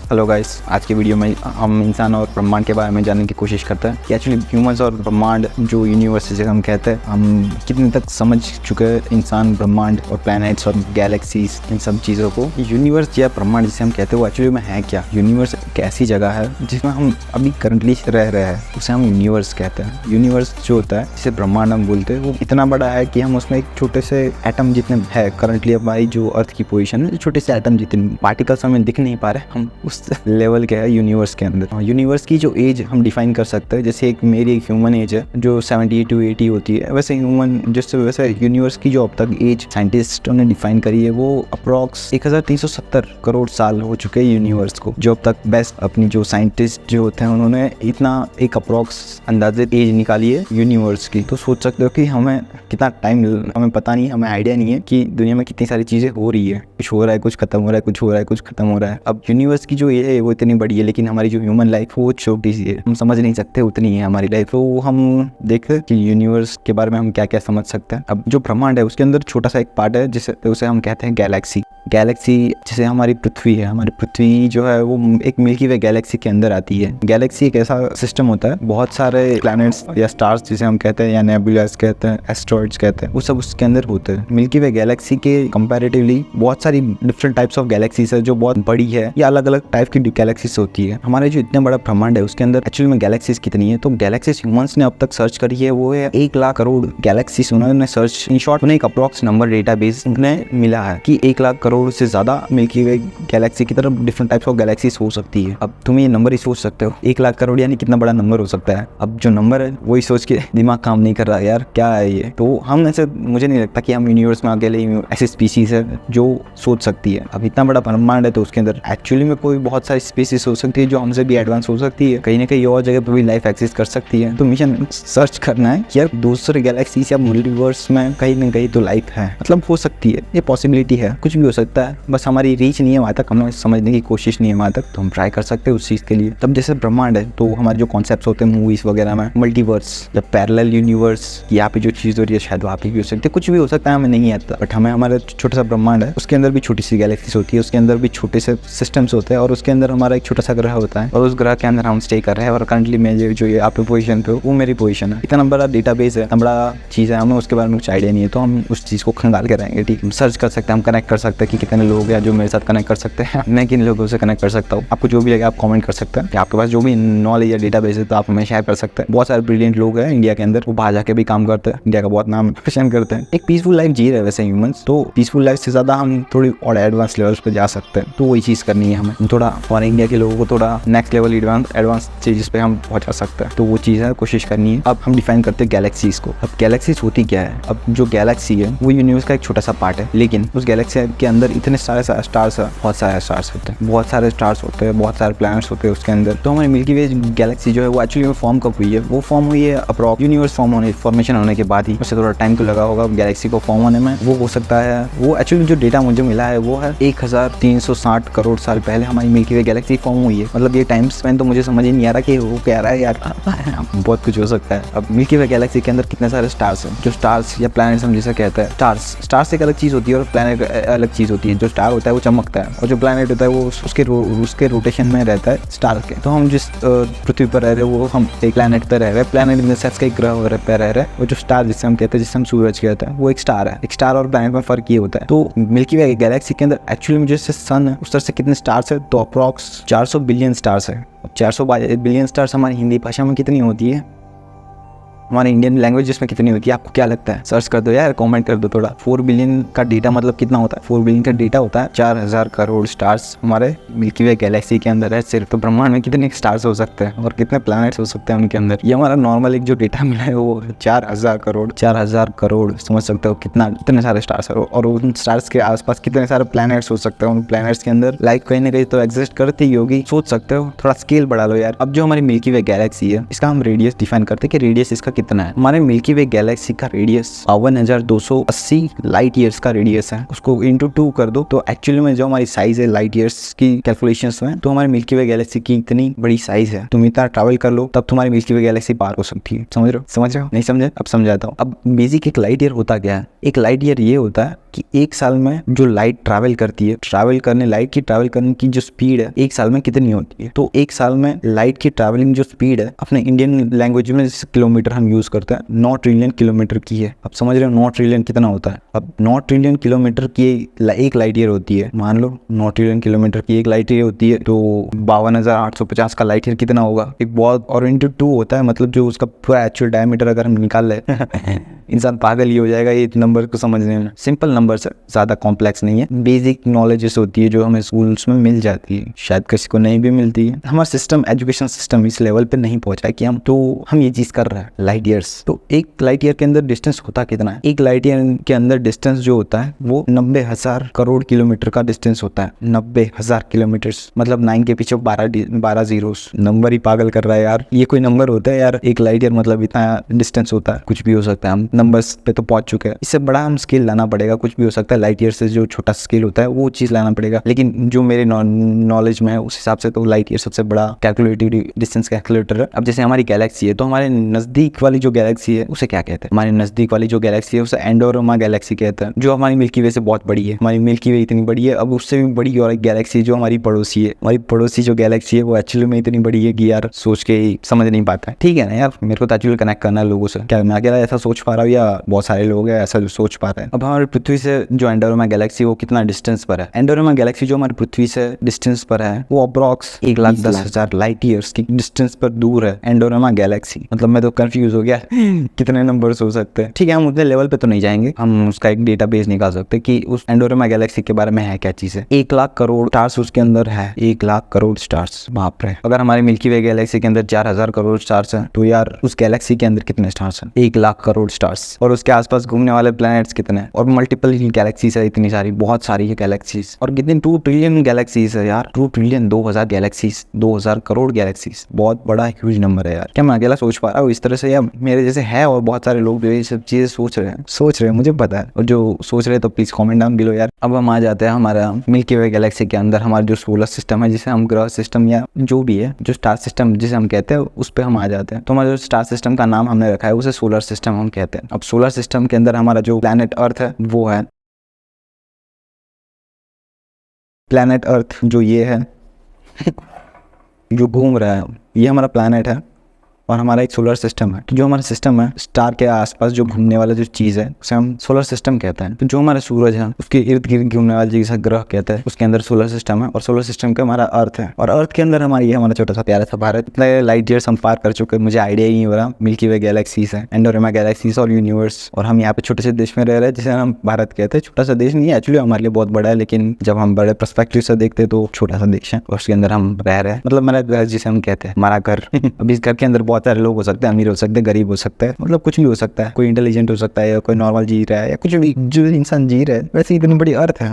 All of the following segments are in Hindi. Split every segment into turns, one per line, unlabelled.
हेलो गाइस, आज की वीडियो में हम इंसान और ब्रह्मांड के बारे में जानने की कोशिश करते हैं कि एक्चुअली ह्यूमंस और ब्रह्मांड जो यूनिवर्स जिसे हम कहते हैं, हम कितने तक समझ चुके हैं इंसान, ब्रह्मांड और प्लैनेट्स और गैलेक्सीज, इन सब चीज़ों को। यूनिवर्स या ब्रह्मांड जिसे हम कहते हैं वो एक्चुअली में है क्या? यूनिवर्स एक ऐसी जगह है जिसमें हम अभी करंटली रह रहे हैं, उसे हम यूनिवर्स कहते हैं। यूनिवर्स जो होता है जिसे ब्रह्मांड हम बोलते हैं, वो इतना बड़ा है कि हम उसमें एक छोटे से एटम जितने है करंटली हमारी जो अर्थ की पोजीशन है, छोटे से एटम जितने पार्टिकल्स हमें दिख नहीं पा रहे, हम उस लेवल के है यूनिवर्स के अंदर। यूनिवर्स की जो एज हम डिफाइन कर सकते हैं, जैसे मेरी एक ह्यूमन एज है जो 70 to 80 होती है, वैसे वैसे यूनिवर्स की जो अब तक एज साइंटिस्टों ने डिफाइन करी है वो अप्रॉक्स 1370 करोड़ साल हो चुके हैं यूनिवर्स को। जो अब तक बेस्ट अपनी जो साइंटिस्ट जो होते हैं उन्होंने इतना एक अप्रॉक्स अंदाजे एज निकाली है यूनिवर्स की। तो सोच सकते हो कि हमें कितना टाइम, हमें पता नहीं, हमें आइडिया नहीं है कि दुनिया में कितनी सारी चीज़ें हो रही है, कुछ हो रहा है, कुछ खत्म हो रहा है, कुछ हो रहा है, कुछ खत्म हो रहा है। अब यूनिवर्स की जो ये है वो इतनी बड़ी है, लेकिन हमारी जो ह्यूमन लाइफ वो छोटी सी है, हम समझ नहीं सकते उतनी है हमारी लाइफ। तो हम देखते कि यूनिवर्स के बारे में हम क्या क्या समझ सकते हैं। अब जो ब्रह्मांड है उसके अंदर छोटा सा एक पार्ट है जिसे उसे हम कहते हैं गैलेक्सी। गैलेक्सी जैसे हमारी पृथ्वी है, हमारी पृथ्वी जो है वो एक मिल्की वे गैलेक्सी के अंदर आती है। गैलेक्सी एक ऐसा सिस्टम होता है, बहुत सारे प्लैनेट्स या स्टार्स जिसे हम कहते हैं या नेबुलास कहते हैं, एस्ट्रॉइड्स कहते हैं, वो सब उसके अंदर होते हैं। मिल्की वे गैलेक्सी के कंपैरेटिवली बहुत सारी डिफरेंट टाइप्स ऑफ गैलेक्सीज है जो बहुत बड़ी है, या अलग अलग टाइप की गैलेक्सीज होती है। हमारे जो इतने बड़ा ब्रह्मांड है उसके अंदर एक्चुअली में गैलेक्सीज कितनी है, तो गैलेक्सीज ह्यूमंस ने अब तक सर्च करी है वो है 1 लाख करोड़ गैलेक्सीज। उन्होंने सर्च, इन शॉर्ट उन्हें एक अप्रॉक्स नंबर डेटाबेस उन्हें मिला है कि 1 लाख करोड़ से ज्यादा मिल्की वे गैलेक्सी की तरफ डिफरेंट टाइप्स ऑफ गैलेक्सीज हो सकती है। अब तुम ये नंबर ही सोच सकते हो, 1 लाख करोड़ यानी कितना बड़ा नंबर हो सकता है। अब जो नंबर है वही सोच के दिमाग काम नहीं कर रहा यार, क्या है ये। तो हम ऐसे, मुझे नहीं लगता कि हम यूनिवर्स में अकेले ऐसी स्पीसीज है जो सोच सकती है। अब इतना बड़ा ब्रह्मांड है तो उसके अंदर एक्चुअली में कोई बहुत सारी स्पीसीज हो सकती है जो हमसे भी एडवांस हो सकती है, कहीं ना कहीं और जगह पर भी लाइफ एग्जिस्ट कर सकती है। तो मिशन सर्च करना है कि यार दूसरे गैलेक्सीज या मल्टीवर्स में कहीं ना कहीं तो लाइफ है, मतलब हो सकती है, ये पॉसिबिलिटी है, कुछ भी हो सकता है, बस हमारी रीच नहीं है वहाँ तक, हमें समझने की कोशिश नहीं है वहाँ तक, तो हम ट्राई कर सकते हैं उस चीज़ के लिए। तब जैसे ब्रह्मांड है तो हमारे जो कॉन्सेप्ट्स होते हैं मूवीज वगैरह में, मल्टीवर्स या पैरेलल यूनिवर्स, यहाँ पे जो चीज़ हो रही है शायद वहाँ पे भी हो सकती है, कुछ भी हो सकता है, हमें नहीं आता। बट हमें हमारा छोटा सा ब्रह्मांड है, उसके अंदर भी छोटी सी गैलेक्सीज होती है, उसके अंदर भी छोटे से सिस्टम्स होते हैं, और उसके अंदर हमारा एक छोटा सा ग्रह होता है, और उस ग्रह के अंदर हम स्टे कर रहे हैं। और करंटली मैं जो ये आप पोजीशन पे वो मेरी पोजीशन है। इतना बड़ा डेटाबेस है, इतना बड़ा चीज़ है, हमें उसके बारे में कुछ आइडिया नहीं है, तो हम उस चीज़ को खंगाल के रहेंगे। ठीक, हम सर्च कर सकते हैं, हम कनेक्ट कर सकते हैं कि कितने लोग हैं जो मेरे साथ कनेक्ट कर सकते हैं, मैं किन लोगों से कनेक्ट कर सकता हूँ। आपको जो भी लगे आप कमेंट कर सकते हैं, आपके पास जो भी नॉलेज या डेटाबेस है तो आप हमें शेयर कर सकते हैं। बहुत सारे ब्रिलियंट लोग हैं इंडिया के अंदर, वो बाहर जाके भी काम करते हैं, इंडिया का बहुत नाम रोशन करते हैं, एक पीसफुल लाइफ जी रहे हैं वैसे ह्यूमंस। तो पीसफुल लाइफ से ज़्यादा हम थोड़ी और एडवांस लेवल्स पे जा सकते हैं, तो वही चीज़ करनी है हमें थोड़ा, और इंडिया के लोगों को थोड़ा नेक्स्ट लेवल एडवांस चीज़ पे हम पहुँचा सकते हैं, तो वो चीज़ है, कोशिश करनी है। अब हम डिफाइन करते हैं गैलेक्सीज को। अब गैलेक्सीज होती क्या है? अब जो गैलेक्सी है वो यूनिवर्स का एक छोटा सा पार्ट है, लेकिन उस गैलेक्सी के अंदर इतने सारे स्टार्स है, बहुत सारे स्टार्स होते हैं, बहुत सारे स्टार्स होते हैं, बहुत सारे प्लैनेट्स होते हैं उसके अंदर। तो हमारी मिल्की वे गैलेक्सी जो है वो एक्चुअली फॉर्म कब हुई है? वो फॉर्म हुई है अप्रॉक्स यूनिवर्स फॉर्मेशन होने के बाद ही, उससे थोड़ा टाइम तो लगा होगा गैलेक्सी को फॉर्म होने में। वो हो सकता है, वो एक्चुअली जो डेटा मुझे मिला है वो है 1360 करोड़ साल पहले हमारी मिल्की वे गैलेक्सी फॉर्म हुई है। मतलब ये टाइम स्पेन तो मुझे समझ ही नहीं आ रहा कि वो क्या रहा है यार, बहुत कुछ हो सकता है। अब मिल्की वे गैलेक्सी के अंदर कितने सारे स्टार्स हैं, जो स्टार्स या प्लैनेट्स हम जिसे कहते हैं, स्टार्स एक अलग चीज़ होती है और प्लैनेट अलग चीज़ होती है। जो स्टार होता है वो चमकता है, और जो प्लैनेट होता है वो उसके रोटेशन में रहता है स्टार के। तो हम जिस पृथ्वी पर रह रहे हैं वो हम एक प्लैनेट पर रह रहे हैं, प्लैनेट इन द सेंस का एक ग्रह पर रह रहे हैं, और जो स्टार जिसे हम कहते हैं, जिसे हम सूरज कहते हैं, वो एक स्टार है। एक स्टार और प्लैनेट में फर्क ये होता है। तो मिल्की वे गैलेक्सी के अंदर एक्चुअली में जैसे सन है उस तरह से कितने स्टार्स है, तो अप्रॉक्स 400 बिलियन स्टार्स है। 400 बिलियन स्टार्स हमारी हिंदी भाषा में कितनी होती है, हमारे इंडियन लैंग्वेज जिसमें कितनी होती है, आपको क्या लगता है? सर्च कर दो यार, कमेंट कर दो थोड़ा। 4 बिलियन का डेटा मतलब कितना होता है? 4 बिलियन का डेटा होता है 4000 करोड़ स्टार्स हमारे मिल्की वे गैलेक्सी के अंदर है सिर्फ। तो ब्रह्मांड में कितने स्टार्स हो सकते हैं और कितने प्लैनेट्स हो सकते हैं उनके अंदर? ये हमारा नॉर्मल एक जो डेटा मिला है वो 4000 करोड़। 4000 करोड़ समझ सकते हो कितना, इतने सारे स्टार्स है, और उन स्टार्स के आसपास कितने सारे प्लैनेट्स हो सकते हैं। उन प्लैनेट्स के अंदर लाइफ कहीं ना कहीं तो एग्जिस्ट करती ही होगी, सोच सकते हो। थोड़ा स्केल बढ़ा लो यार। अब जो हमारी मिल्की वे गैलेक्सी है इसका हम रेडियस डिफाइन करते हैं कि रेडियस इसका कितना है। हमारे मिल्की वे गैलेक्सी का रेडियस 5280 लाइट ईयर्स का रेडियस है। उसको इंटू 2 कर दो तो एक्चुअली में जो हमारी साइज है लाइट ईयर्स की कैलकुलेशंस में, तो हमारे मिल्की वे गैलेक्सी की इतनी बड़ी साइज है। तुम इतना ट्रैवल कर लो तब तुम्हारी मिल्की वे गैलेक्सी पार हो सकती है। समझ रहे हो? नहीं समझे? अब समझाता हूँ। अब बेसिक एक लाइट ईयर होता क्या है? एक लाइट ईयर ये होता है कि एक साल में जो लाइट ट्रैवल करती है, लाइट की ट्रैवल करने की जो स्पीड है एक साल में कितनी होती है। तो एक साल में लाइट की ट्रैवलिंग जो स्पीड है अपने इंडियन लैंग्वेज में किलोमीटर हम यूज करते हैं, 9 ट्रिलियन किलोमीटर की है। अब समझ रहे हो 9 ट्रिलियन कितना होता है? अब 9 ट्रिलियन किलोमीटर की एक लाइट ईयर होती है। मान लो 9 ट्रिलियन किलोमीटर की एक लाइट ईयर होती है, तो 52,850 का लाइट ईयर कितना होगा? एक बहुत, और इंटू 2 होता है, मतलब जो उसका पूरा एक्चुअल डायमीटर अगर हम निकाल ले इंसान पागल ही हो जाएगा ये नंबर को समझने में। सिंपल नंबर है, ज्यादा कॉम्प्लेक्स नहीं है। बेसिक नॉलेजेस होती है जो हमें स्कूल्स में मिल जाती है, शायद किसी को नहीं भी मिलती है। हमारा सिस्टम, एजुकेशन सिस्टम इस लेवल पे नहीं पहुंचा है कि हम ये चीज कर रहे हैं। लाइट ईयर्स, तो एक लाइट ईयर के अंदर डिस्टेंस होता कितना है? एक लाइट ईयर के अंदर डिस्टेंस जो होता है वो 90,000 करोड़ किलोमीटर का डिस्टेंस होता है। 90,000 किलोमीटर, मतलब 9 के पीछे 12 जीरोस। नंबर ही पागल कर रहा है यार, ये कोई नंबर होता है यार? एक लाइट ईयर मतलब इतना डिस्टेंस होता है? कुछ भी हो सकता है, हम नंबर्स पे तो पहुंच चुके हैं। इससे बड़ा हम स्केल लाना पड़ेगा, कुछ भी हो सकता है। लाइट ईयर से जो छोटा स्केल होता है वो चीज लाना पड़ेगा, लेकिन जो मेरे नॉलेज में है उस हिसाब से तो लाइट ईयर सबसे बड़ा कैलकुलेटिव डिस्टेंस कैलकुलेटर है। अब जैसे हमारी गैलेक्सी है, तो हमारे नजदीक वाली जो गैलेक्सी है उसे क्या कहते हैं? हमारे नजदीक वाली जो गैलेक्सी है उसे एंडोरोमा गैलेक्सी कहते हैं, जो हमारी मिल्की वे से बहुत बड़ी है। हमारी मिल्की वे इतनी बड़ी है, अब उससे भी बड़ी और एक गैलेक्सी जो हमारी पड़ोसी है। हमारी पड़ोसी जो गैलेक्सी है वो एक्चुअली में इतनी बड़ी है कि यार सोच के ही समझ नहीं पाता है। ठीक है ना यार, मेरे को तो एक्चुअली कनेक्ट करना है लोगों से। क्या मैं अकेला ऐसा सोच पा रहा हूँ या बहुत सारे लोग हैं ऐसा जो सोच पा रहे हैं? अब हमारी पृथ्वी से जो एंडोरोमा गैलेक्सी वो कितना डिस्टेंस पर है? एंडोरोमा गैलेक्सी जो हमारी पृथ्वी से डिस्टेंस पर है वो अप्रॉक्स 1,10,000 लाइट ईयर्स की डिस्टेंस पर दूर है एंडोरोमा गैलेक्सी। मतलब मैं तो कंफ्यूज हो गया कितने नंबर्स हो सकते हैं। ठीक है, हम उतने लेवल पे तो नहीं जाएंगे, हम उसका एक डेटाबेस निकाल सकते कि उस एंडोरोमा गैलेक्सी के बारे में है क्या चीज है। 1,00,000 करोड़ स्टार्स उसके अंदर है। 1,00,000 करोड़ स्टार्स, बाप रे। अगर हमारी मिल्की वे गैलेक्सी के अंदर 4,000 करोड़ स्टार्स है, तो यार उस गैलेक्सी के अंदर कितने स्टार्स हैं? 1,00,000 करोड़ स्टार्स। और उसके आसपास घूमने वाले प्लैनेट्स कितने हैं? और मल्टीपल गैलेक्सीज है, इतनी सारी, बहुत सारी है गैलेक्सीज। और कितनी 2 ट्रिलियन गैलेक्सीज है यार। 2 ट्रिलियन, 2,000 गैलेक्सीज, 2,000 करोड़ गैलेक्सीज, बहुत बड़ा ह्यूज नंबर है यार। क्या मैं अकेला सोच पा रहा हूँ इस तरह से, या मेरे जैसे है और बहुत सारे लोग जो ये सब चीजें सोच रहे हैं? मुझे पता है, और जो सोच रहे हैं तो प्लीज कमेंट डाउन बिलो यार। अब हम आ जाते हैं हमारा मिल्की वे गैलेक्सी के अंदर, हमारा जो सोलर सिस्टम है, जिसे हम ग्रह सिस्टम या जो भी है, जो स्टार सिस्टम जिसे हम कहते हैं, उस पर हम आ जाते हैं। तो हमारा जो स्टार सिस्टम का नाम हमने रखा है उसे सोलर सिस्टम हम कहते हैं। अब सोलर सिस्टम के अंदर हमारा जो प्लैनेट अर्थ है वो है प्लैनेट अर्थ, जो ये है जो घूम रहा है, ये हमारा प्लैनेट है। और हमारा एक सोलर सिस्टम है। तो जो हमारा सिस्टम है, स्टार के आसपास जो घूमने वाला जो चीज़ है उसे हम सोलर सिस्टम कहते हैं। तो जो हमारा सूरज है उसके इर्द गिर्द घूमने वाला जिसे ग्रह कहते हैं, उसके अंदर सोलर सिस्टम है। और सोलर सिस्टम का हमारा अर्थ है, और अर्थ के अंदर हमारी हमारा छोटा सा प्यारा सा भारत। इतने लाइट ईयर्स हम पार कर चुके हैं, मुझे आइडिया ही नहीं हो रहा। मिल्की वे गैलेक्सीज है, एंडोरोमा गैलेक्सीज और यूनिवर्स, और हम यहाँ पे छोटे से देश में रह रहे हैं जिसे हम भारत कहते हैं। छोटा सा देश नहीं है एक्चुअली, हमारे लिए बहुत बड़ा है, लेकिन जब हम बड़े पर्सपेक्टिव से देखते हैं तो छोटा सा देश है, उसके अंदर हम रह रहे हैं। मतलब हमारा घर जिसे हम कहते हैं, हमारा घर। अब इस घर के अंदर बहुत सारे लोग हो सकते हैं, अमीर हो सकते हैं, गरीब हो सकता है, मतलब कुछ भी हो सकता है। कोई इंटेलिजेंट हो सकता है, या कोई नॉर्मल जी रहा है, या कुछ भी जो इंसान जी रहा है। वैसे इतनी बड़ी अर्थ है,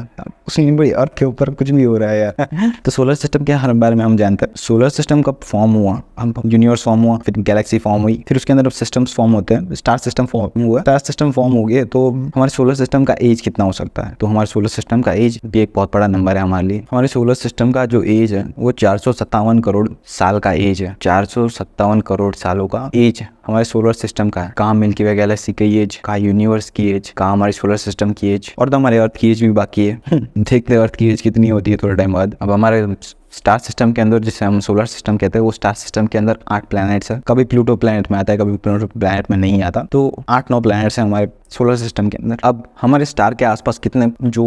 उस इतनी बड़ी अर्थ के ऊपर कुछ भी हो रहा है यार। तो सोलर सिस्टम के हर बारे में हम जानते हैं। सोलर सिस्टम कब फॉर्म हुआ? हम यूनिवर्स फॉर्म हुआ, फिर गैलेक्सी फॉर्म हुई, फिर उसके अंदर सिस्टम्स फॉर्म होते हैं। स्टार सिस्टम फॉर्म हुआ, स्टार सिस्टम फॉर्म हो गए, तो हमारे सोलर सिस्टम का एज कितना हो सकता है? तो हमारे सोलर सिस्टम का एज भी एक बहुत बड़ा नंबर है हमारे लिए। हमारे सोलर सिस्टम का जो एज है वो 457 करोड़ साल का एज है। 457 करोड़ सालों का एज हमारे सोलर सिस्टम का है। कहाँ मिल्की वे गैलेक्सी की एज, कहाँ यूनिवर्स की एज, कहाँ हमारे सोलर सिस्टम की एज, और तो हमारे अर्थ की एज भी बाकी है। देखते हैं अर्थ की एज कितनी होती है थोड़े टाइम बाद। अब हमारे स्टार सिस्टम के अंदर, जिसे हम सोलर सिस्टम कहते हैं, वो स्टार सिस्टम के अंदर 8 प्लैनेट्स है। कभी प्लूटो प्लैनेट में आता है, कभी प्लूटो प्लैनेट में नहीं आता। तो 8-9 प्लैनेट्स हैं हमारे सोलर सिस्टम के अंदर। अब हमारे स्टार के आसपास कितने जो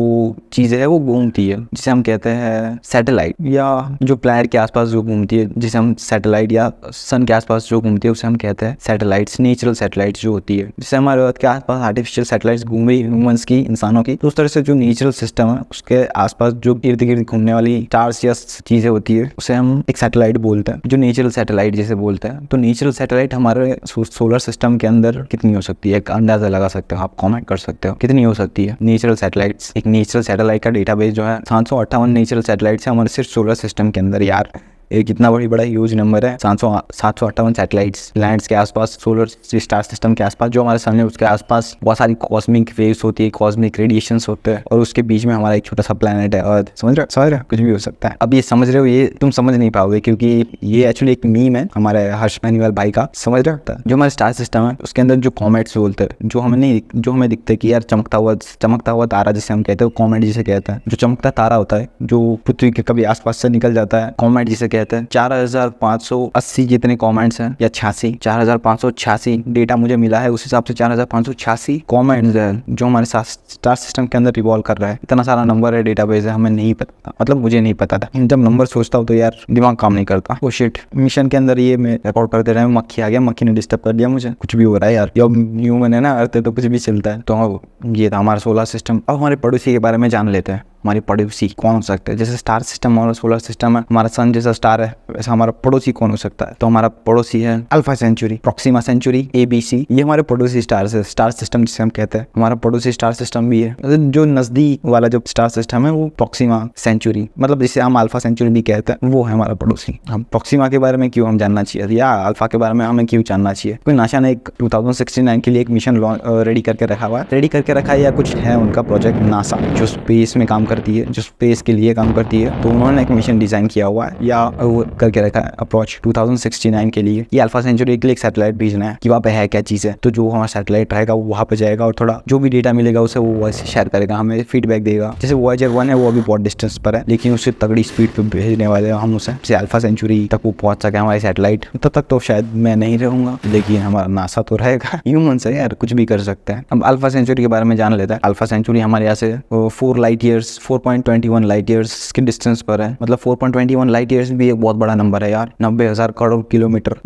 चीजें है वो घूमती है, जिसे हम कहते हैं सैटेलाइट, या जो प्लैनेट के आसपास जो घूमती है जिसे हम सैटेलाइट, या सन के आसपास जो घूमती है उसे हम कहते हैं सैटेलाइट्स, नेचुरल सैटेलाइट्स जो होती है। जैसे हमारे अर्थ के आसपास आर्टिफिशियल सैटेलाइट्स घूम रही ह्यूमंस की, इंसानों की, तो उस तरह से जो नेचुरल सिस्टम है उसके आसपास जो इर्द गिर्द घूमने वाली स्टार्स या चीजें होती है उसे हम एक सैटेलाइट बोलते हैं, जो नेचुरल सैटेलाइट जैसे बोलते हैं। तो नेचुरल सैटेलाइट हमारे सोलर सिस्टम के अंदर कितनी हो सकती है? एक अंदाजा लगा सकते हो आप, कमेंट कर सकते हो कितनी हो सकती है नेचुरल सैटेलाइट्स। एक नेचुरल सैटेलाइट का डेटाबेस जो है 758 नेचुरल सैटेलाइट्स है हमारे सिर्फ सोलर सिस्टम के अंदर। यार एक इतना बड़ा ह्यूज नंबर है, 758 सैटेलाइट्स लैंड्स के आसपास, सोलर स्टार सिस्टम के आसपास। जो हमारे सन है उसके आसपास बहुत सारी कॉस्मिक वेव्स होती है, कॉस्मिक रेडिएशंस होते हैं, और उसके बीच में हमारा एक छोटा सा प्लेनेट है अर्थ। समझ रहे हो? कुछ भी हो सकता है। अब ये समझ रहे हो, ये तुम समझ नहीं पाओगे क्योंकि ये एक्चुअली एक मीम है हमारे हर्ष बेनीवाल भाई का। समझ रहे हो? जो हमारा स्टार सिस्टम है उसके अंदर जो कॉमेट्स बोलते हैं, जो हमें दिखते हैं कि यार चमकता हुआ तारा जिसे हम कहते हैं, कॉमेट जिसे कहते हैं। जो चमकता तारा होता है जो पृथ्वी के कभी आसपास से निकल जाता है, कॉमेट जिसे कहते हैं। 4580 जितने कॉमेट्स हैं, या 86, 4586 डेटा मुझे मिला है, उस हिसाब से 4586 कॉमेट्स है जो हमारे स्टार सिस्टम के अंदर रिवॉल्व कर रहा है। इतना सारा नंबर है, डेटाबेस है, हमें नहीं पता, मतलब मुझे नहीं पता था। जब नंबर सोचता हूँ तो यार दिमाग काम नहीं करता। वो शिट, मिशन के अंदर ये मैं रिकॉर्ड करते रहे, मक्खी आ गया, मक्खी ने डिस्टर्ब कर दिया मुझे। कुछ भी हो रहा है यार, ह्यूमन है ना, अर्थ है तो कुछ भी चलता है। तो ये था हमारा सोलर सिस्टम। अब हमारे पड़ोसी के बारे में जान लेते हैं। हमारी पड़ोसी कौन हो सकता है? जैसे स्टार सिस्टम और सोलर सिस्टम है, हमारा सन जैसा स्टार है, वैसा हमारा पड़ोसी कौन हो सकता है? तो हमारा पड़ोसी है Alpha Centauri, Proxima Centauri, ABC। ये हमारे पड़ोसी स्टार है, स्टार सिस्टम जिसे हम कहते हैं। हमारा पड़ोसी स्टार सिस्टम भी है। जो नजदीक वाला जो स्टार सिस्टम है वो प्रॉक्सिमा सेंचुरी, मतलब जिसे हम अल्फा सेंचुरी भी कहते हैं, वो है हमारा पड़ोसी। हम प्रॉक्सिमा के बारे में क्यों हम जानना चाहिए, या अल्फा के बारे में हमें क्यों जानना चाहिए? कोई नासा ने एक 2069 के लिए एक मिशन रेडी करके रखा है, या कुछ है उनका प्रोजेक्ट नासा जो स्पेस में काम करती है, जो स्पेस के लिए काम करती है। तो उन्होंने एक मिशन डिजाइन किया हुआ है या वो करके रखा है अप्रोच 2069 के लिए। ये अल्फा सेंचुरी के लिए एक सैटेलाइट भेजना है कि वहाँ पे है क्या चीज़ है। तो जो हमारा सैटेलाइट रहेगा वो वहाँ पे जाएगा और थोड़ा जो भी डेटा मिलेगा उसे वो वैसे शेयर करेगा, हमें फीडबैक देगा। जैसे Voyager 1 है, वो अभी बहुत डिस्टेंस पर है, लेकिन उससे तगड़ी स्पीड पे भेजने वाले हैं हम उसे, जैसे अल्फा सेंचुरी तक वो पहुंच सके हमारी सैटेलाइट। तब तक तो शायद मैं नहीं रहूंगा, लेकिन हमारा नासा तो रहेगा। ह्यूमन से यार कुछ भी कर सकते हैं। अब अल्फा सेंचुरी के बारे में जान लेते हैं। अल्फा सेंचुरी हमारे यहाँ से 4.21 लाइट ईयर्स के डिस्टेंस पर है। मतलब 4.21 लाइट ईयर्स भी एक बहुत बड़ा नंबर है यार। 90,000 करोड़ किलोमीटर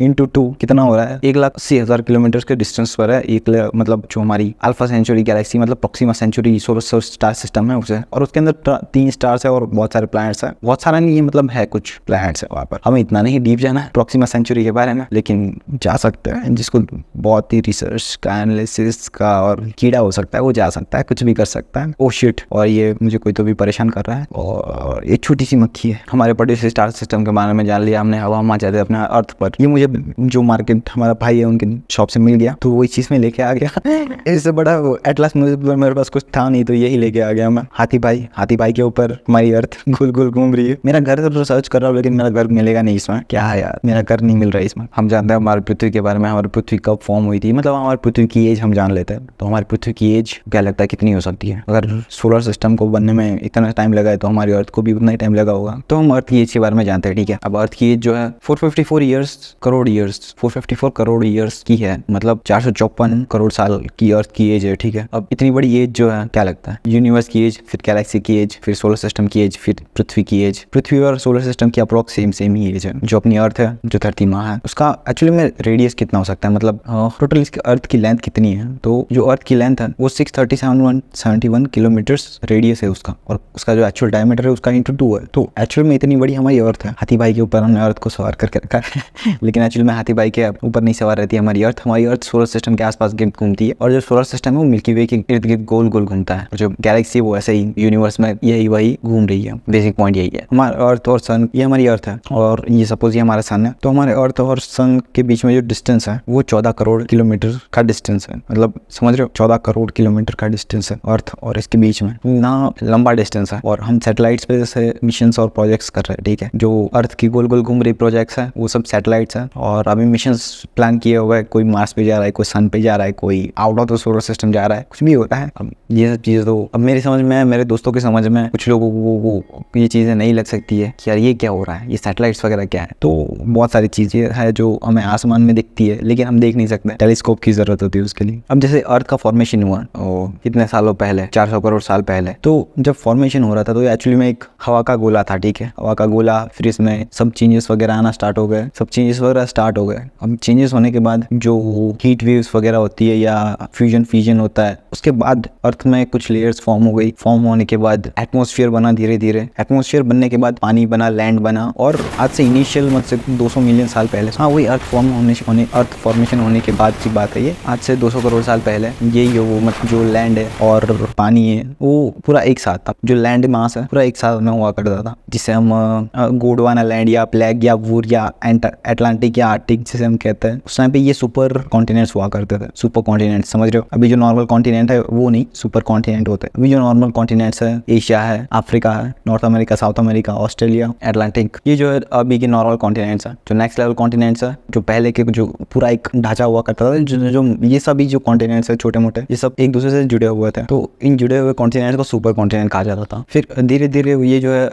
इंटू 2 कितना हो रहा है? 1,80,000 किलोमीटर के डिस्टेंस पर है। मतलब जो हमारी अल्फा सेंचुरी गैलेक्सी, मतलब Proxima Centauri solar star system है उसे, और उसके अंदर 3 स्टार्स है और बहुत सारे प्लैनेट्स है। बहुत सारा नहीं है, मतलब है कुछ प्लैनेट्स है वहाँ पर। हमें इतना नहीं डीप जाना है प्रॉक्सिमा सेंचुरी के बारे में, लेकिन जा सकते हैं। जिसको बहुत ही रिसर्च का, एनालिसिस का और कीड़ा हो सकता है, वो जा सकता है, कुछ भी कर सकता है। ओ शिट, और ये मुझे कोई तो भी परेशान कर रहा है। और एक छोटी सी मक्खी है। हमारे पड़ोसी स्टार सिस्टम के बारे में जान लिया हमने। हवा हम आ जाते अपने अर्थ पर। ये मुझे जो मार्केट हमारा भाई है उनके शॉप से मिल गया, तो वही चीज में लेके आ गया। इससे बड़ा एटलास मेरे पास कुछ था नहीं, तो यही लेके आ गया मैं। हाथी भाई के ऊपर हमारी अर्थ गोल गोल घूम रही है। मेरा घर तो सर्च कर रहा हूँ, लेकिन मेरा घर मिलेगा नहीं इसमें। क्या है यार, मेरा घर नहीं मिल रहा है इसमें। हम जानते हैं हमारी पृथ्वी के बारे में, हमारी पृथ्वी कब फॉर्म हुई थी, मतलब हमारी पृथ्वी की एज हम जान लेते हैं। तो हमारी पृथ्वी की एज क्या लगता है कितनी हो सकती है? अगर सोलर सिस्टम को बनने में इतना टाइम लगा है तो हमारी अर्थ को भी उतना ही टाइम लगा होगा। तो हम अर्थ की एज के बारे में जानते हैं, ठीक है। अब अर्थ की एज जो है 454 करोड़ ईयर्स की है, मतलब 454 करोड़ साल की अर्थ की एज है, ठीक है। अब इतनी बड़ी एज जो है, क्या लगता है? यूनिवर्स की एज, फिर गैलेक्सी की एज, फिर सोलर सिस्टम की एज, फिर पृथ्वी की एज। पृथ्वी और सोलर सिस्टम की अप्रोक्स सेम ही एज है। जो अपनी अर्थ है, जो धरती माँ है, उसका एक्चुअली में रेडियस कितना हो सकता है, मतलब टोटल इसकी अर्थ की लेंथ कितनी है? तो जो अर्थ की लेंथ है वो 637.71 किलोमीटर्स रेडियस है उसका, और उसका जो एक्चुअल डायमीटर है उसका इंटू 2 है। तो एक्चुअल में इतनी बड़ी हमारी अर्थ है। हाथी भाई के ऊपर हमने अर्थ को सवार करके रखा है लेकिन एक्चुअल में हाथी भाई के ऊपर नहीं सवार रहती है हमारी अर्थ। हमारी अर्थ सोलर सिस्टम के आसपास घूमती है, और जो सोलर सिस्टम है वो मिल्की वे के इर्द गिर्द गोल गोल घूमता है। और जो गैलेक्सी वो ऐसे ही यूनिवर्स में यही वही घूम रही है। बेसिक पॉइंट यही है। हमारा अर्थ और सन, ये हमारी अर्थ है, और ये सपोज ये हमारा सन है। तो हमारे अर्थ और सन के बीच में जो डिस्टेंस है वो 14 करोड़ किलोमीटर का डिस्टेंस है। मतलब समझ रहे हो, 14 करोड़ किलोमीटर का डिस्टेंस है अर्थ और इसके बीच में। ना लंबा डिस्टेंस है। और हम सैटेलाइट्स पे जैसे मिशंस और प्रोजेक्ट्स कर रहे हैं, ठीक है। जो अर्थ की गोल गोल घूम रही प्रोजेक्ट्स है वो सब सैटेलाइट्स है, और अभी मिशंस प्लान किए हुए हैं। कोई मार्स पे जा रहा है, कोई सन पे जा रहा है, कोई out of the solar system जा रहा है, कुछ भी होता है। अब ये सब चीज़ें तो अब मेरी समझ में, मेरे दोस्तों की समझ में, कुछ लोगों को ये चीज़ें नहीं लग सकती है कि यार ये क्या हो रहा है, ये सैटेलाइट्स वगैरह क्या है। तो बहुत सारी चीज़ें है जो हमें आसमान में दिखती है, लेकिन हम देख नहीं सकते। टेलीस्कोप की जरूरत होती है उसके लिए। अब जैसे अर्थ का फॉर्मेशन हुआ कितने सालों पहले, 400 करोड़ साल पहले। तो जब फॉर्मेशन हो रहा था तो एक्चुअली में एक हवा का गोला था, ठीक है। हवा का गोला, फिर इसमें सब चेंजेस वगैरह आना स्टार्ट हो गए, अब चेंजेस होने के बाद जो हीट वेव्स वगैरह होती है या फ्यूजन होता है, उसके बाद अर्थ में कुछ लेयर्स फॉर्म हो गई। फॉर्म होने के बाद एटमॉस्फेयर बना धीरे धीरे। एटमॉस्फेयर बनने के बाद पानी बना, लैंड बना, और आज से इनिशियल मतलब 200 मिलियन साल पहले, हाँ वही अर्थ फॉर्मेशन होने के बाद की बात है ये। आज से 200 करोड़ साल पहले यही वो मतलब जो लैंड है और पानी है वो पूरा एक साथ था, जो लैंड मास है पूरा एक साथ में हुआ करता था, जिसे हम गोंडवाना लैंड या प्लेग या वूर या अटलांटिक या आर्टिक जिसे हम कहते हैं। उस टाइम पे ये सुपर कॉन्टिनेंट्स हुआ करते थे, सुपर कॉन्टिनेंट, समझ रहे हो? अभी जो नॉर्मल कॉन्टिनेंट है वो नहीं, सुपर कॉन्टिनेंट होते हैं। अभी जो नॉर्मल कॉन्टिनेंट्स है, एशिया है, अफ्रीका है, north America, south America, Australia, Atlantic, ये जो है अभी के नॉर्मल कॉन्टिनेंट्स है। जो नेक्स्ट लेवल कॉन्टिनेंट्स है, जो पहले के जो पूरा एक ढांचा हुआ करता था, जो ये सभी जो कॉन्टिनेंट्स है छोटे मोटे, ये सब एक दूसरे से जुड़े हुए थे, तो इन जुड़े हुए कॉन्टिनेंट्स को सुपर कॉन्टिनेंट कहा जाता था। फिर धीरे धीरे ये जो है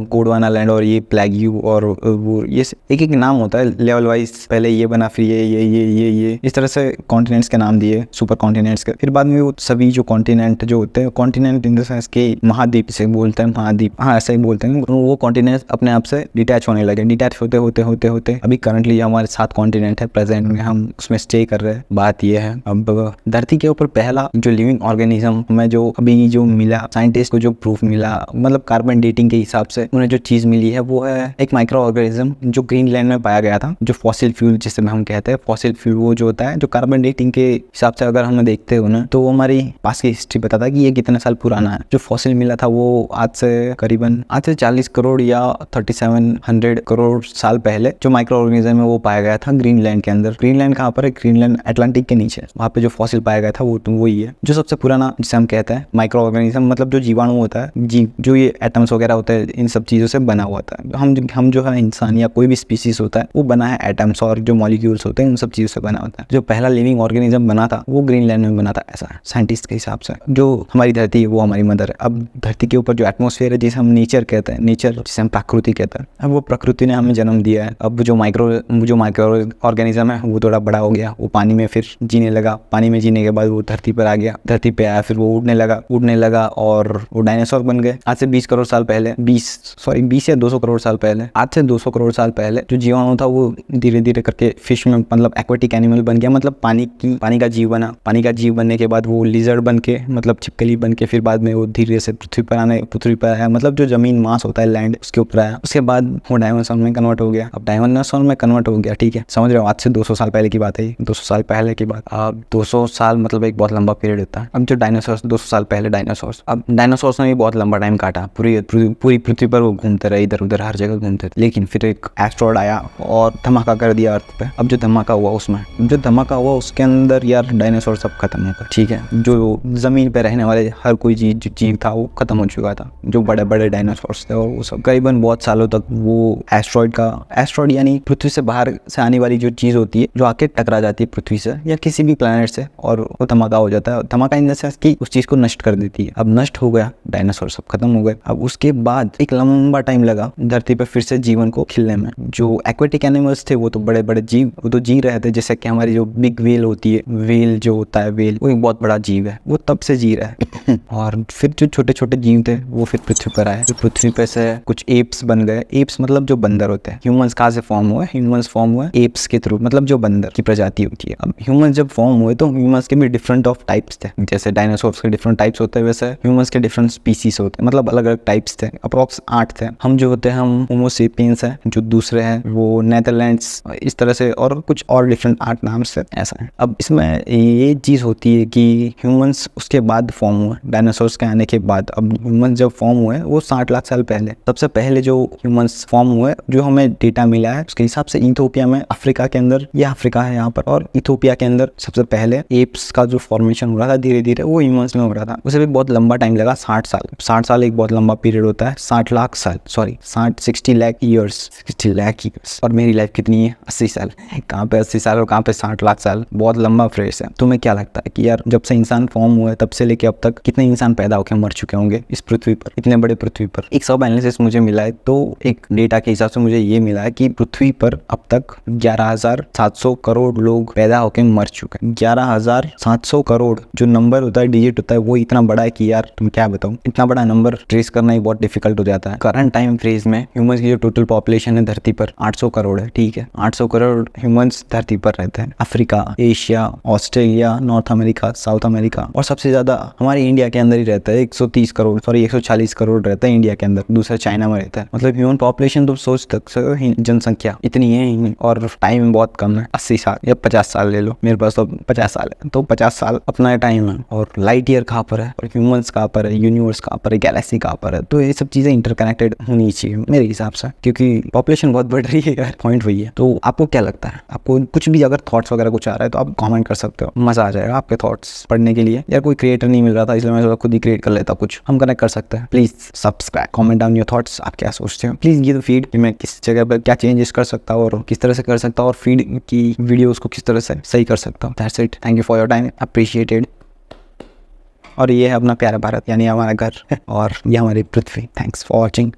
गोंडवाना लैंड और ये प्लेग्यू और वो ये एक एक नाम होता है लेवल वाइज, पहले ये बना, फिर ये इस तरह से कॉन्टिनेंट्स के नाम दिए, सुपर कॉन्टिनेंट्स के। फिर बाद में वो सभी जो कॉन्टिनेंट जो होते हैं, कॉन्टिनेंट इन द सेंस के महाद्वीप से बोलते हैं, महाद्वीप, हाँ ऐसा ही बोलते हैं, वो कॉन्टिनेंट्स अपने आप से डिटैच होने लगे। डिटैच होते होते होते होते अभी करंटली हमारे 7 कॉन्टिनेंट है, प्रेजेंट में हम उसमें स्टे कर रहे हैं। बात ये है, अब धरती के ऊपर पहला जो लिविंग ऑर्गेनिज्म में जो अभी जो मिला, साइंटिस्ट को जो प्रूफ मिला, मतलब कार्बन डेटिंग के हिसाब से उन्हें जो चीज मिली है वो है एक माइक्रो ऑर्गेनिज्म जो ग्रीनलैंड में पाया गया था, जो फॉसिल फ्यूल जिसे हम कहते हैं। फॉसिल फ्यूल वो जो होता है जो कार्बन डेटिंग के हिसाब से अगर हम देखते हो ना, तो वो हमारी पास की हिस्ट्री बताता है कि ये कितने साल पुराना है। जो फॉसिल मिला था वो आज से करीबन 40 करोड़ या 3700 करोड़ साल पहले जो माइक्रो ऑर्गेनिज्म है वो पाया गया था ग्रीनलैंड के अंदर। ग्रीनलैंड कहाँ पर है? ग्रीनलैंड अटलांटिक के नीचे, वहाँ पे जो फॉसिल पाया गया था वो वही है जो सबसे पुराना जिसे हम कहते हैं माइक्रो ऑर्गेनिज्म, मतलब जो जीवाणु होता है, जीव, जो ये एटम्स वगैरह होते हैं, इन सब चीजों से बना हुआ था। हम जो है इंसान या कोई भी स्पीसीज होता है वो बना है एटम्स और जो मॉलिक्यूल्स होते हैं उन सब चीजों से बना होता है। जो पहला लिविंग ऑर्गेनिज्म बना था वो ग्रीनलैंड में बना था, ऐसा है साइंटिस्ट के हिसाब से। जो हमारी धरती है वो हमारी मदर है। अब धरती के ऊपर जो एटमॉस्फेयर है जिसे हम नेचर कहते हैं, नेचर जिसे हम प्रकृति कहते हैं, अब वो प्रकृति ने हमें जन्म दिया है। अब जो माइक्रो ऑर्गेनिज्म है वो थोड़ा बड़ा हो गया, वो पानी में फिर जीने लगा, पानी में जीने के बाद वो धरती पर आ गया, धरती पे आया, फिर वो उड़ने लगा और वो डायनासोर बन गए। आज से 20 करोड़ साल पहले, 20 या 200 करोड़ साल पहले, आज से 200 करोड़ साल पहले जो जीवाणु था वो धीरे धीरे करके फिश में, मतलब एक्वेटिक एनिमल बन गया, मतलब पानी का जीव बना। पानी का जीव बनने के बाद वो लिजर्ड बन के, मतलब छिपकली बन के, फिर बाद में वो धीरे से पृथ्वी पर आया, मतलब जो जमीन मास होता है लैंड उसके ऊपर आया। उसके बाद वो डायनासोर में कन्वर्ट हो गया। अब डायनासोर में कन्वर्ट हो गया, ठीक है, समझ रहे हो? आज से 200 साल पहले की बात है, 200 साल पहले की बात। अब 200 साल मतलब एक बहुत लंबा पीरियड होता है। अब जो डायनासोर 200 साल पहले डायनासोर्स, अब डायनासोर्स ने भी बहुत लंबा टाइम काटा, पूरी पृथ्वी पर वो घूमते रहे, इधर उधर हर जगह घूमते थे। लेकिन फिर एक एस्ट्रॉइड आया और धमाका कर दिया अर्थ पे। अब जो धमाका हुआ उसके अंदर यार डायनासोर सब खत्म हो गए, ठीक है। जो जमीन पे रहने वाले हर कोई जीव था वो खत्म हो चुका था, जो बड़े बड़े डायनासोर्स थे, और वो सब करीबन बहुत सालों तक वो एस्ट्रॉइड यानी पृथ्वी से बाहर से आने वाली जो चीज होती है जो आके टकरा जाती है पृथ्वी से या किसी भी प्लेनेट से, और वो धमाका हो जाता है। धमाका इन द सेंस कि उस चीज को नष्ट कर देती है। अब नष्ट हो गया, डायनासोर सब खत्म हो गए। अब उसके बाद एक लंबा टाइम लगा धरती पे फिर से जीवन को खिलने में। जो एक्वेटिक एनिमल्स थे वो तो बड़े बड़े जीव, वो तो जी रहे थे, जैसे कि हमारी जो बिग व्हेल होती है, व्हेल जो होता है, व्हेल वो एक बहुत बड़ा जीव है, वो तब से जी रहा है। और फिर जो छोटे छोटे जीव थे वो फिर पृथ्वी पर आए। फिर पृथ्वी पे से कुछ एप्स बन गए। एप्स मतलब जो बंदर होते हैं। ह्यूमंस कहाँ से फॉर्म हुए? ह्यूमंस फॉर्म हुए एप्स के थ्रू, मतलब जो बंदर की प्रजाति होती है। अब ह्यूमंस जब फॉर्म हुए तो ह्यूमंस के भी डिफरेंट ऑफ टाइप्स थे, जैसे डायनासोर्स के डिफरेंट टाइप्स होते हैं वैसे ह्यूमंस के डिफरेंट स्पीसीज होते हैं, मतलब अलग अलग टाइप्स थे, अप्रॉक्स 8 थे। हम जो होते हैं हम होमो सेपियंस है, जो दूसरे हैं वो नेदरलैंड्स, इस तरह से और कुछ और डिफरेंट 8 नाम से, ऐसा है। अब इसमें ये चीज होती है कि ह्यूमंस उसके बाद फॉर्म हुए, डायनासोर्स के आने के बाद। अब ह्यूमंस जब फॉर्म हुए वो 60 लाख साल पहले, सबसे पहले जो ह्यूमंस फॉर्म हुए, जो हमें डेटा मिला है उसके हिसाब से इथियोपिया में, अफ्रीका के अंदर, ये अफ्रीका है यहाँ पर, और इथियोपिया के अंदर सबसे पहले एप्स का जो फॉर्मेशन हो रहा था धीरे धीरे वो ह्यूमंस में हो रहा था। उसे भी बहुत लंबा टाइम लगा, 60 साल। 60 साल एक बहुत लंबा पीरियड होता है। 60 लाख साल, सॉरी 60 लाख ईयर्स। और मेरी लाइफ कितनी है? 80 साल। कहाँ पे 80 साल और कहाँ पे 60 लाख साल, बहुत लंबा फ्रेज है। तुम्हें क्या लगता है कि यार जब से इंसान फॉर्म हुआ है तब से लेके अब तक कितने इंसान पैदा होकर मर चुके होंगे इस पृथ्वी पर, इतने बड़े पृथ्वी पर? एक सब एनालिसिस मुझे मिला है, तो एक डेटा के हिसाब से मुझे ये मिला है कि पृथ्वी पर अब तक 11,700 करोड़ लोग पैदा होकर मर चुके हैं। 11,700 करोड़ जो नंबर होता है, डिजिट होता है, वो इतना बड़ा है कि यार तुम क्या बताऊं, इतना बड़ा नंबर ट्रेस करना ही बहुत डिफिकल्ट हो जाता है। करंट टाइम फ्रेज में ह्यूमंस की जो टोटल पॉपुलेशन है धरती पर 800 करोड़ है, ठीक है। 800 करोड़ ह्यूमंस धरती पर रहते हैं। Africa, Asia, Australia, north America, south America, और सबसे ज्यादा हमारे इंडिया के अंदर ही रहता है। 140 करोड़ रहता है इंडिया के अंदर, दूसरा चाइना में रहता है। मतलब ह्यूमन पॉपुलेशन तुम सोच सकते हो, जनसंख्या इतनी है और टाइम बहुत कम है, 80 साल या 50 साल ले लो, मेरे पास तो 50 साल है, तो 50 साल अपना टाइम है। और लाइट ईयर कहाँ पर है और ह्यूमंस कहाँ पर है, यूनिवर्स कहाँ पर है, गैलेक्सी कहाँ पर है। तो ये सब चीज़ें इंटरकनेक्टेड होनी चाहिए मेरे हिसाब से, क्योंकि पॉपुलेशन बहुत बढ़ रही है यार, पॉइंट वही है। तो आपको क्या लगता है, आपको कुछ भी अगर थॉट्स वगैरह कुछ आ रहा है तो आप कमेंट कर सकते हो, मजा आ जाएगा आपके थॉट्स पढ़ने के लिए। यार कोई क्रिएटर नहीं मिल रहा था इसलिए मैं सोचा खुद ही क्रिएट कर लेता कुछ, हम कनेक्ट कर सकते हैं। Please subscribe, comment down your thoughts, आप क्या सोचते हो। प्लीज गिव फीड कि मैं किस जगह पर क्या चेंजेस कर सकता हूँ और किस तरह से कर सकता हूँ, और फीड की वीडियोस को किस तरह से सही कर सकता हूँ। That's it, thank you for your time, appreciated. और ये है अपना प्यारा भारत, यानी हमारा घर और ये हमारी पृथ्वी। Thanks for watching.